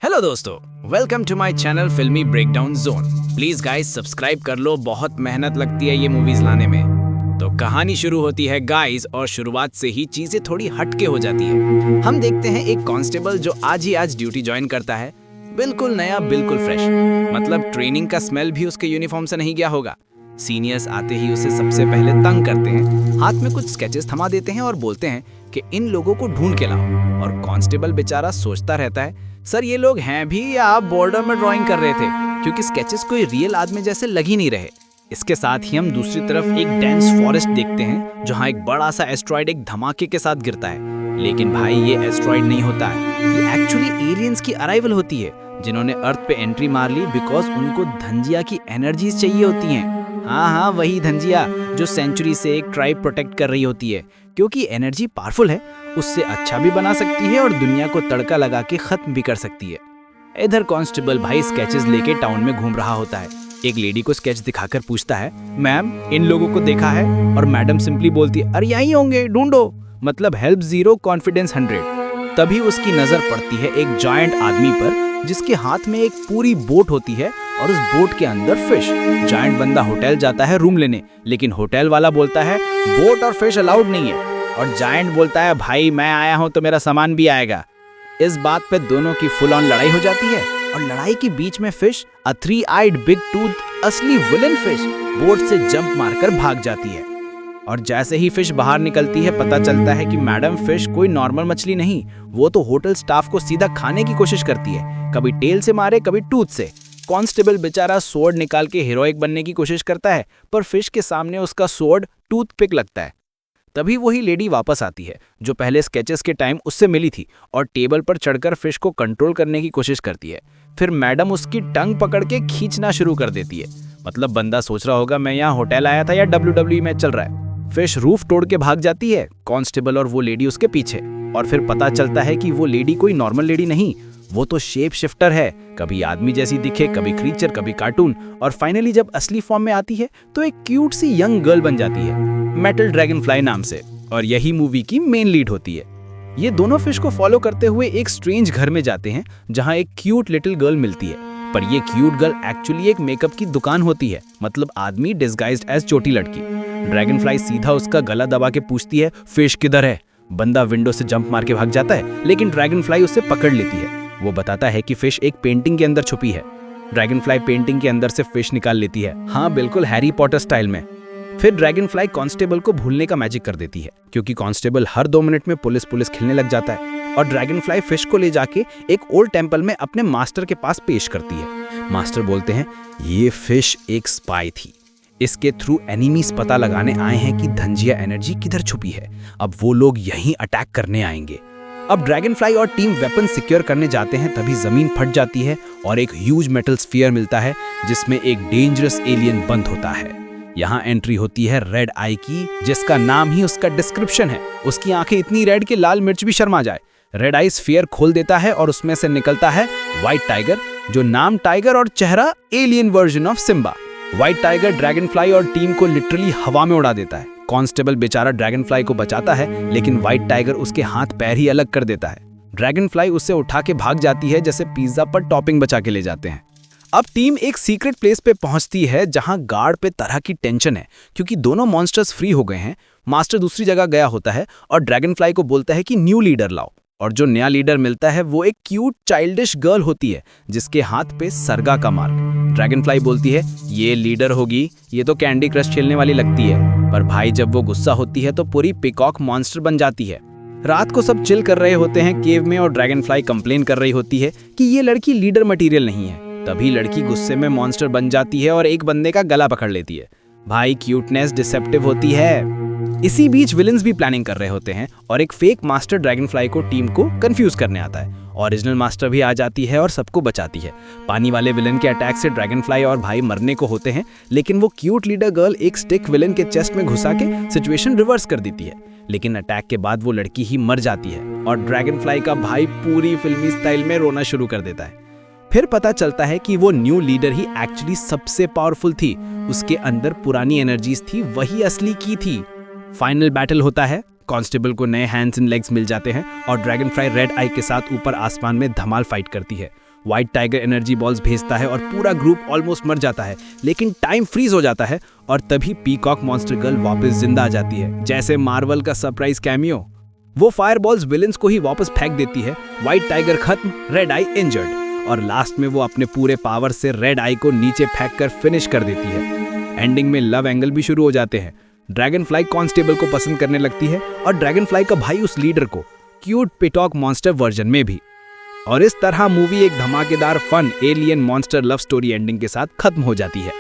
Hello दोस्तों, welcome to my channel फिल्मी breakdown zone. Please guys subscribe कर लो, बहुत मेहनत लगती है ये मूवीज लाने में। तो कहानी शुरू होती है गाइस, और शुरुआत से ही चीजें थोड़ी हटके हो जाती है। हम देखते हैं एक कांस्टेबल जो आज ड्यूटी ज्वाइन करता है, बिल्कुल नया, बिल्कुल फ्रेश। मतलब ट्रेनिंग का स्मेल भी उसके यूनिफॉर्म से नहीं गया होगा। सीनियर्स आते ही उसे सबसे पहले तंग करते हैं, हाथ में कुछ स्केचेस थमा देते हैं और बोलते हैं कि इन लोगों को ढूंढ के लाओ। और कांस्टेबल बेचारा सोचता रहता है, सर ये लोग हैं भी या आप बॉर्डर में ड्राइंग कर रहे थे, क्योंकि स्केचेस कोई रियल आदमी जैसे लग ही नहीं रहे। इसके साथ ही हम दूसरी तरफ एक डेंस फॉरेस्ट देखते हैं, जहां एक बड़ा सा एस्ट्रॉइड एक धमाके के साथ गिरता है। लेकिन भाई ये एस्ट्रॉइड नहीं होता है, ये एक्चुअली एलियंस की अराइवल होती है, जिन्होंने अर्थ पे एंट्री मार ली बिकॉज उनको धंजिया की एनर्जीज चाहिए होती हैं। हाँ, वही धंजिया जो सेंचुरी से एक ट्राइब प्रोटेक्ट कर रही होती है, क्योंकि एनर्जी पावरफुल है, उससे अच्छा भी बना सकती है और दुनिया को तड़का लगा के खत्म भी कर सकती है। इधर कांस्टेबल भाई स्केचेस लेके टाउन में घूम रहा होता है। एक लेडी को स्केच दिखाकर पूछता है, मैम इन लोगों को देखा है? और मैडम सिंपली बोलती है, अरे यहीं होंगे, ढूंढो। मतलब हेल्प 0, कॉन्फिडेंस 100। तभी उसकी नजर पड़ती है एक जायंट आदमी पर, जिसके हाथ में एक पूरी बोट होती है और उस बोट के अंदर फिश। जायंट बंदा होटल जाता है रूम लेने, लेकिन होटल वाला बोलता है बोट और फिश अलाउड नहीं है। और जायंट बोलता है, भाई मैं आया हूं तो मेरा सामान भी आएगा। इस बात पे दोनों की फुल ऑन लड़ाई हो जाती है, और लड़ाई के बीच में फिश, अ 3-eyed बिग टूथ असली विलन फिश, बोट से जंप मारकर भाग जाती है। और जैसे ही फिश बाहर निकलती है, पता चलता है कि मैडम फिश कोई नॉर्मल मछली नहीं, वो तो होटल स्टाफ को सीधा खाने की कोशिश करती है, कभी टेल से मारे कभी टूथ से। कांस्टेबल बेचारा सोर्ड निकाल के हीरोइक बनने की कोशिश करता है, पर फिश के सामने उसका सोर्ड टूथपिक लगता है। तभी वही लेडी वापस आती है, जो पहले स्केचेस के टाइम उससे मिली थी, और टेबल पर चढ़कर फिश को कंट्रोल करने की कोशिश करती है। फिर मैडम उसकी टंग पकड़ के खींचना शुरू कर देती है। मतलब बंदा सोच रहा होगा, मैं यहाँ होटल आया था या WWE मैच चल रहा है। फिश रूफ तोड़ के भाग जाती है, कांस्टेबल और वो लेडी उसके पीछे। और फिर पता चलता है कि वो लेडी कोई नॉर्मल लेडी नहीं, वो तो शेप शिफ्टर है, कभी आदमी जैसी दिखे, कभी क्रीचर, कभी कार्टून। और फाइनली जब असली फॉर्म में आती है तो एक क्यूट सी यंग गर्ल बन जाती है, मेटल ड्रैगनफ्लाई नाम से, और यही मूवी की मेन लीड होती है। ये दोनों फिश को फॉलो करते हुए एक स्ट्रेंज घर में जाते हैं, जहां एक क्यूट लिटिल गर्ल मिलती है। पर ये क्यूट गर्ल एक्चुअली एक मेकअप की दुकान होती है, मतलब आदमी डिस्गाइज्ड एज छोटी लड़की। ड्रैगनफ्लाई सीधा उसका गला दबा के पूछती है, फिश किधर है? बंदा विंडो से जंप मार के भाग जाता है, लेकिन ड्रैगनफ्लाई उसे पकड़ लेती है। वो बताता है कि फिश एक पेंटिंग के अंदर छुपी है। ड्रैगनफ्लाई पेंटिंग के अंदर से फिश निकाल लेती है, हाँ बिल्कुल हैरी पॉटर स्टाइल में। फिर ड्रैगनफ्लाई कांस्टेबल को भूलने का मैजिक कर देती है, क्योंकि कांस्टेबल हर 2 मिनट में पुलिस खेलने लग जाता है। और ड्रैगनफ्लाई फिश को ले जाके एक ओल्ड टेम्पल में अपने मास्टर के पास पेश करती है। मास्टर बोलते हैं, ये फिश एक स्पाई थी, इसके थ्रू एनिमीज पता लगाने आए हैं कि धंजिया एनर्जी किधर छुपी है। अब वो लोग यहीं अटैक करने आएंगे। अब ड्रैगनफ्लाई और टीम वेपन सिक्योर करने जाते हैं, तभी जमीन फट जाती है और एक ह्यूज मेटल स्फीयर मिलता है, जिसमें एक डेंजरस एलियन बंद होता है। यहाँ एंट्री होती है रेड आई की, जिसका नाम ही उसका डिस्क्रिप्शन है। उसकी आंखें इतनी रेड कि लाल मिर्च भी शर्मा जाए। रेड आई स्फीयर खोल देता है और उसमें से निकलता है व्हाइट टाइगर, जो नाम टाइगर और चेहरा alien version of Simba. White tiger dragonfly और टीम को लिटरली हवा में उड़ा देता है। कांस्टेबल बेचारा ड्रैगनफ्लाई को बचाता है, लेकिन व्हाइट टाइगर उसके हाथ पैर ही अलग कर देता है। ड्रैगनफ्लाई उसे उठा के भाग जाती है, जैसे पिज्जा पर टॉपिंग बचा के ले जाते हैं। अब टीम एक सीक्रेट प्लेस पे पहुंचती है, जहां गार्ड पे तरह की टेंशन है, क्योंकि दोनों मॉन्स्टर्स फ्री हो गए हैं। मास्टर दूसरी जगह गया होता है और ड्रैगनफ्लाई को बोलता है कि न्यू लीडर लाओ। और जो नया लीडर मिलता है वो एक क्यूट चाइल्डिश गर्ल होती है, जिसके हाथ पे सरगा का मार्क। ड्रैगनफ्लाई बोलती है, ये लीडर होगी, ये तो कैंडी क्रश खेलने वाली लगती है। पर भाई जब वो गुस्सा होती है तो पूरी पिकॉक मॉन्स्टर बन जाती है। रात को सब चिल कर रहे होते हैं केव में, और ड्रैगनफ्लाई कंप्लेन कर रही होती है कि ये लड़की लीडर मटेरियल नहीं है। तभी लड़की गुस्से में मॉन्स्टर बन जाती है और एक बंदे का गला पकड़ लेती है। भाई क्यूटनेस डिसेप्टिव होती है। इसी बीच विलन्स भी प्लानिंग कर रहे होते हैं, और एक फेक मास्टर ड्रैगनफ्लाई को टीम को कंफ्यूज करने आता है। ओरिजिनल मास्टर भी आ जाती है और सबको बचाती है। पानी वाले विलन के अटैक से ड्रैगनफ्लाई और भाई मरने को होते हैं, लेकिन वो क्यूट लीडर गर्ल एक स्टिक विलन के चेस्ट में घुसा के सिचुएशन रिवर्स कर देती है। लेकिन अटैक के बाद वो लड़की ही मर जाती है, और ड्रैगनफ्लाई का भाई पूरी फिल्मी स्टाइल में रोना शुरू कर देता है। फिर पता चलता है कि वो न्यू लीडर ही एक्चुअली सबसे पावरफुल थी, उसके अंदर पुरानी एनर्जीज थी, वही असली की थी। फाइनल बैटल होता है, कांस्टेबल को नए हैंड्स एंड लेग्स मिल जाते हैं, और ड्रैगनफ्लाई रेड आई के साथ ऊपर आसमान में धमाल फाइट करती है। व्हाइट टाइगर एनर्जी बॉल्स भेजता है और पूरा ग्रुप ऑलमोस्ट मर जाता है, लेकिन टाइम फ्रीज हो जाता है और तभी पीकॉक मॉन्स्टर गर्ल वापस जिंदा आ जाती है, जैसे मार्वल का सरप्राइज कैमियो। वो फायर बॉल्स विलेंस को ही वापस फेंक देती है। व्हाइट टाइगर खत्म, रेड आई इंजर्ड, और लास्ट में वो अपने पूरे पावर से रेड आई को नीचे फेंक कर फिनिश कर देती है। एंडिंग में लव एंगल भी शुरू हो जाते हैं। ड्रैगन फ्लाई कॉन्स्टेबल को पसंद करने लगती है और ड्रैगन फ्लाई का भाई उस लीडर को, क्यूट पीकॉक मॉन्स्टर वर्जन में भी। और इस तरह मूवी एक धमाकेदार fun alien monster love story ending के साथ खत्म हो जाती है।